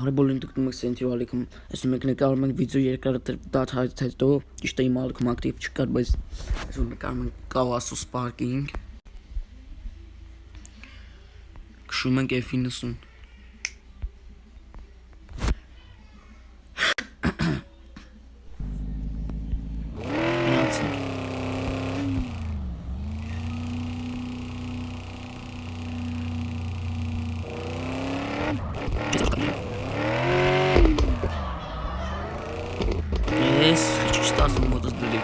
Բարեբոլին դուք սենտի ալիքում այսօր մենք նկարում ենք վիդեո երկար դադարից հետո ճիշտ է իմ ալիքում ակտիվ չկար, բայց այսօր նկարում ենք Կավասուս պարկինգ քշում ենք F90 Хочу стать в моду сдали.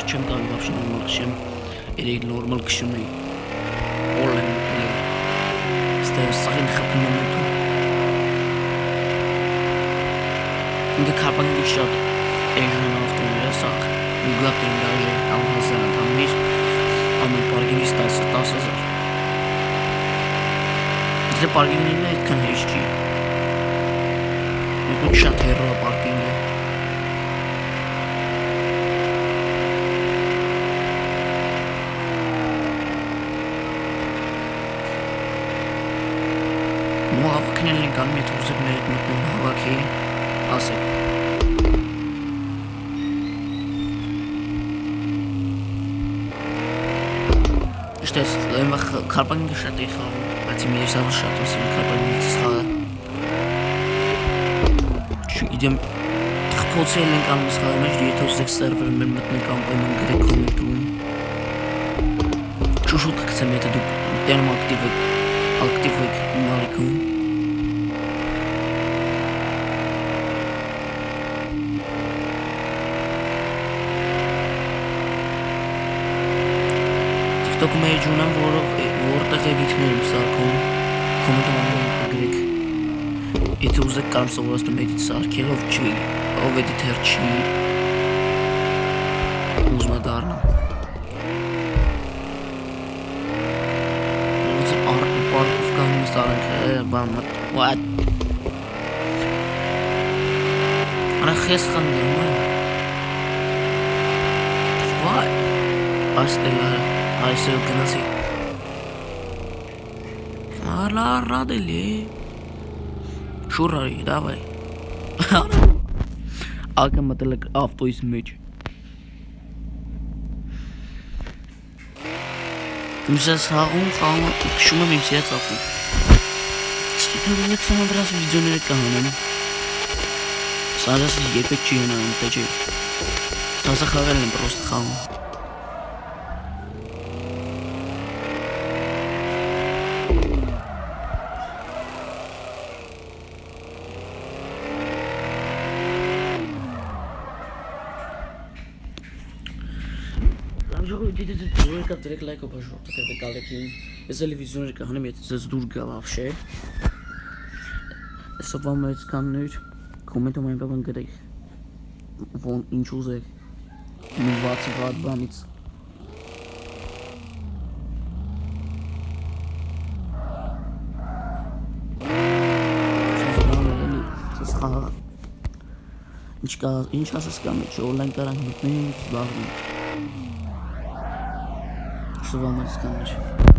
Чем там вообще нормально, чем или нормал кшуны. Олен, стою сахин хапну моменту. Инде карпан дишат. Эжен автомобиля сах. Угатен даже алхазана там миш. Ами паркинги стаса тасазар. Иде паркинги не айткан ҳеччи. Мекун шатерро паркинги. Մուհավքներն են կանում, եթե ուզեք մեր հետ մտնել հավաքի, ասեք։ Իշտ ես, եմվախ կարպանգը շատ է խաղում, բայց իմ երսավը շատ ոսիմ կարպանգից խաղը։ Իդեմ խպոցել են կանում սխաղը մեջ, եթե ուզեք սերվերը մեր մտնել կամ պայման գրեք կոմենտում։ Շուշուտ կգցեմ, եթե դուք տերմ ակտիվ եք նարիքում։ TikTok-ում էջուն եմ, որտեղ էդիթներ եմ սարքում, կոմենտում անում գրեք, եթե ուզեք կարամ սովորացնում էդիթ սարքել, ով էդիթեր չի ուզում է դառնա։ Պարկով կանում ես արանք, բանմատ, what? Արանք ես խանգում է։ What? Աստելարը, այսը գնացի։ Ռադելի։ Շուրարի, դավայ։ Ակը մտել եք ավտոյիս մեջ։ Մսես հաղում կշում եմ իմ սիրած ավտում։ Ստիպել եք սանադրաս վիդեոները կահանեմ։ Սանադրաս երբեք չի հնանում, թե չէ։ Տասը խաղել եմ պրոստ խաղում։ Դուք դրեք լայքը բաժոտ, դեպի կալեքին։ Ես էլի վիդեոներ կհանեմ, եթե ձեզ դուր գա вообще։ Այսօր մեծ կաններ կոմենտում այն բան գրեք։ Ո՞ն ինչ ուզեք։ Մի վատ բանից։ Ինչ ասես կամ չէ, օնլայն կարանք մտնենք, զբաղվենք։ Սովամած կաներ։